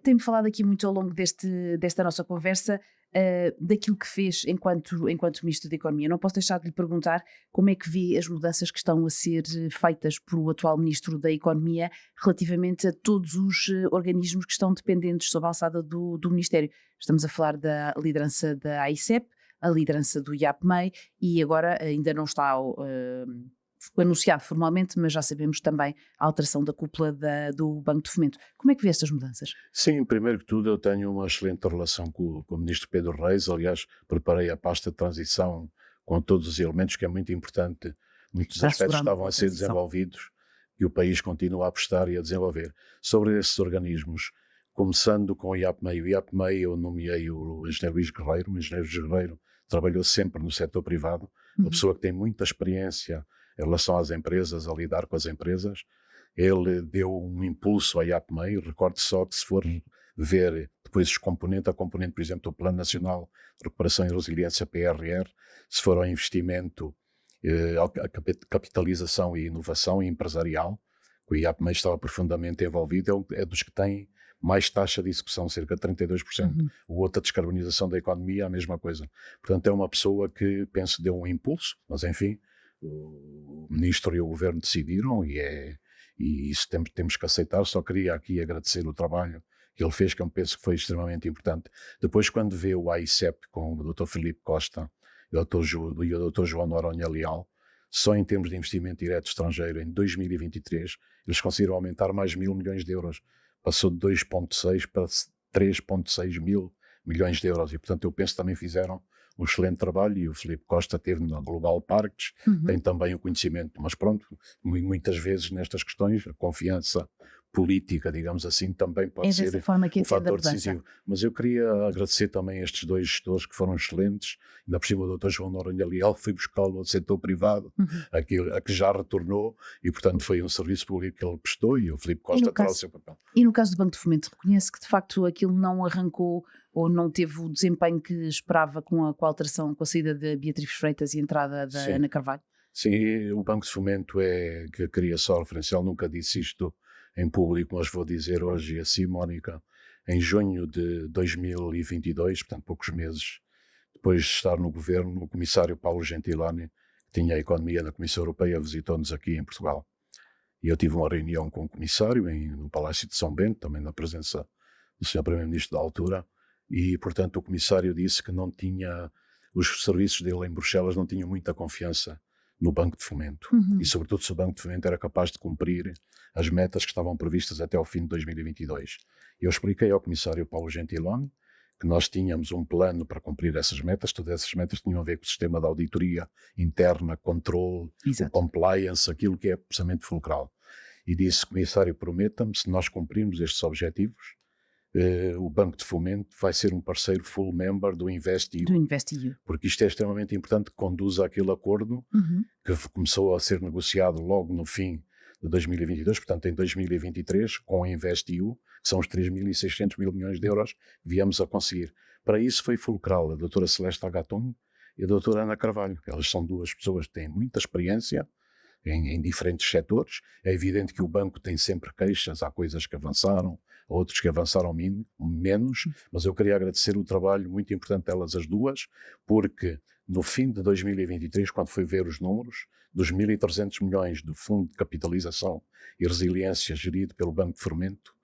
tem-me falado aqui muito ao longo desta nossa conversa daquilo que fez enquanto Ministro da Economia. Não posso deixar de lhe perguntar como é que vê as mudanças que estão a ser feitas por o atual Ministro da Economia relativamente a todos os organismos que estão dependentes sob a alçada do Ministério. Estamos a falar da liderança da AICEP, a liderança do IAPMEI e agora ainda não está anunciado formalmente, mas já sabemos também a alteração da cúpula do Banco de Fomento. Como é que vê estas mudanças? Sim, primeiro que tudo eu tenho uma excelente relação com o Ministro Pedro Reis, aliás preparei a pasta de transição com todos os elementos, que é muito importante, muitos Para aspectos assegurar uma estavam boa a ser transição. desenvolvidos e o país continua a apostar e a desenvolver. Sobre esses organismos, começando com o IAPMEI eu nomeei o engenheiro Luís Guerreiro. O engenheiro Luís Guerreiro trabalhou sempre no setor privado, uma pessoa que tem muita experiência em relação às empresas, a lidar com as empresas. Ele deu um impulso à IAPMEI. Recorde só que, se for ver depois os componentes, a componente, por exemplo, do Plano Nacional de Recuperação e Resiliência, PRR, se for ao investimento, a capitalização e inovação empresarial, o IAPMEI estava profundamente envolvido, é dos que tem mais taxa de execução, cerca de 32%. O outro, a descarbonização da economia, a mesma coisa. Portanto, é uma pessoa que, penso, deu um impulso, mas enfim, o Ministro e o Governo decidiram e isso temos que aceitar. Só queria aqui agradecer o trabalho que ele fez, que eu penso que foi extremamente importante. Depois, quando vê o AICEP com o Dr. Filipe Costa e o Dr. João Noronha Leal, só em termos de investimento direto estrangeiro, em 2023, eles conseguiram aumentar mais 1.000 milhões de euros. Passou de 2,6 para 3,6 mil milhões de euros. E, portanto, eu penso que também fizeram um excelente trabalho, e o Filipe Costa teve na Global Parks, tem também o conhecimento, mas pronto, muitas vezes nestas questões a confiança política, digamos assim, também pode É ser dessa forma que um entende a fator mudança. decisivo. Mas eu queria agradecer também a estes dois gestores que foram excelentes. Ainda por cima o Dr. João Noronha Leal foi buscá-lo ao setor privado, a que já retornou, e portanto foi um serviço público que ele prestou, e o Filipe Costa terá o seu papel. E no caso do Banco de Fomento, reconhece que de facto aquilo não arrancou ou não teve o desempenho que esperava com a alteração, com a saída de Beatriz Freitas e a entrada da Sim. Ana Carvalho? Sim, o Banco de Fomento que queria só referencial, nunca disse isto em público, mas vou dizer hoje assim, Mónica, em junho de 2022, portanto poucos meses depois de estar no governo, o comissário Paulo Gentiloni, que tinha a economia da Comissão Europeia, visitou-nos aqui em Portugal. E eu tive uma reunião com o comissário no Palácio de São Bento, também na presença do Sr. Primeiro-Ministro da altura, e portanto o comissário disse que não tinha, os serviços dele em Bruxelas não tinham muita confiança no Banco de Fomento, e sobretudo se o Banco de Fomento era capaz de cumprir as metas que estavam previstas até ao fim de 2022. Eu expliquei ao comissário Paulo Gentiloni que nós tínhamos um plano para cumprir essas metas. Todas essas metas tinham a ver com o sistema de auditoria interna, controle, o compliance, aquilo que é precisamente fulcral. E disse: comissário, prometa-me, se nós cumprirmos estes objetivos, o Banco de Fomento vai ser um parceiro full member do InvestEU. Do InvestEU. Porque isto é extremamente importante, que conduza àquele acordo que começou a ser negociado logo no fim de 2022, portanto em 2023, com o InvestEU, que são os 3.600 mil milhões de euros que viemos a conseguir. Para isso foi fulcral a doutora Celeste Agaton e a doutora Ana Carvalho. Elas são duas pessoas que têm muita experiência em diferentes setores. É evidente que o banco tem sempre queixas, há coisas que avançaram, outros que avançaram menos, mas eu queria agradecer o trabalho muito importante delas as duas, porque no fim de 2023, quando fui ver os números, dos 1.300 milhões do Fundo de Capitalização e Resiliência gerido pelo Banco de Fomento,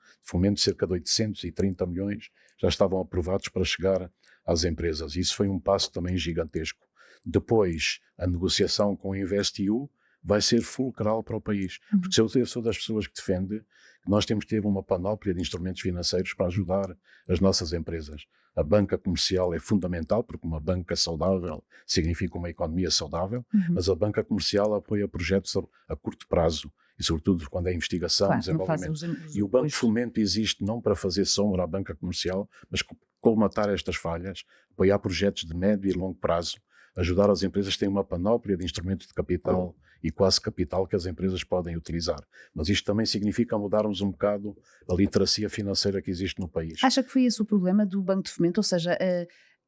cerca de 830 milhões já estavam aprovados para chegar às empresas. Isso foi um passo também gigantesco. Depois, a negociação com o InvestEU vai ser fulcral para o país. Porque eu sou das pessoas que defende que nós temos que ter uma panóplia de instrumentos financeiros para ajudar as nossas empresas. A banca comercial é fundamental, porque uma banca saudável significa uma economia saudável, mas a banca comercial apoia projetos a curto prazo, e sobretudo quando é investigação, desenvolvimento. E o Banco de Fomento existe não para fazer sombra à banca comercial, mas colmatar estas falhas, apoiar projetos de médio e longo prazo, ajudar as empresas a terem uma panóplia de instrumentos de capital e quase capital que as empresas podem utilizar. Mas isto também significa mudarmos um bocado a literacia financeira que existe no país. Acha que foi esse o problema do Banco de Fomento? Ou seja,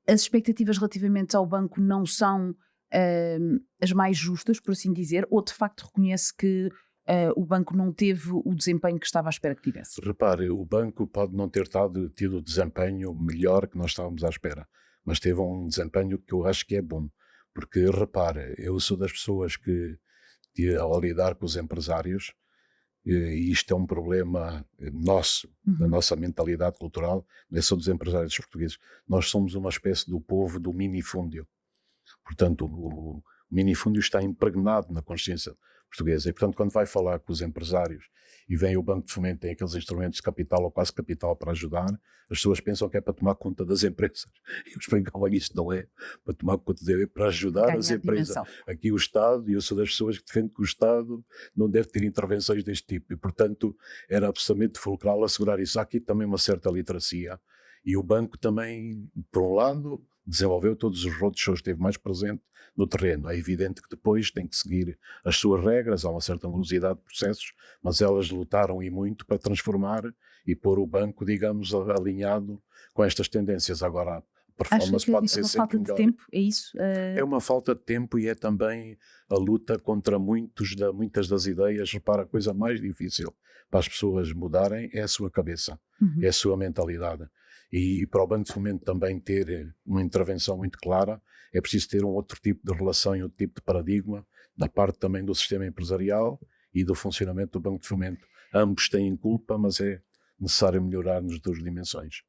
as expectativas relativamente ao banco não são as mais justas, por assim dizer, ou de facto reconhece que o banco não teve o desempenho que estava à espera que tivesse? Repare, o banco pode não ter tido o desempenho melhor que nós estávamos à espera, mas teve um desempenho que eu acho que é bom. Porque, repare, eu sou das pessoas que, ao lidar com os empresários, e isto é um problema nosso, da nossa mentalidade cultural, não é só dos empresários portugueses. Nós somos uma espécie do povo do minifúndio. Portanto, o minifúndio está impregnado na consciência portuguesa. E, portanto, quando vai falar com os empresários e vem o Banco de Fomento, tem aqueles instrumentos de capital ou quase capital para ajudar, as pessoas pensam que é para tomar conta das empresas. Eu explico, olha, isto não é para tomar conta, é para ajudar Ganha as a empresas. dimensão. Aqui o Estado, e eu sou das pessoas que defendo que o Estado não deve ter intervenções deste tipo. E, portanto, era absolutamente fulcral assegurar isso. Há aqui também uma certa literacia. E o banco também, por um lado, desenvolveu todos os roadshows, esteve mais presente no terreno. É evidente que depois tem que seguir as suas regras, há uma certa morosidade de processos, mas elas lutaram e muito para transformar e pôr o banco, digamos, alinhado com estas tendências. Agora, a Acha performance que pode é ser uma sempre falta de melhor. tempo? É isso? É uma falta de tempo e é também a luta contra muitas das ideias. Repara, a coisa mais difícil para as pessoas mudarem é a sua cabeça, é a sua mentalidade. E para o Banco de Fomento também ter uma intervenção muito clara, é preciso ter um outro tipo de relação e outro tipo de paradigma da parte também do sistema empresarial e do funcionamento do Banco de Fomento. Ambos têm culpa, mas é necessário melhorar nas duas dimensões.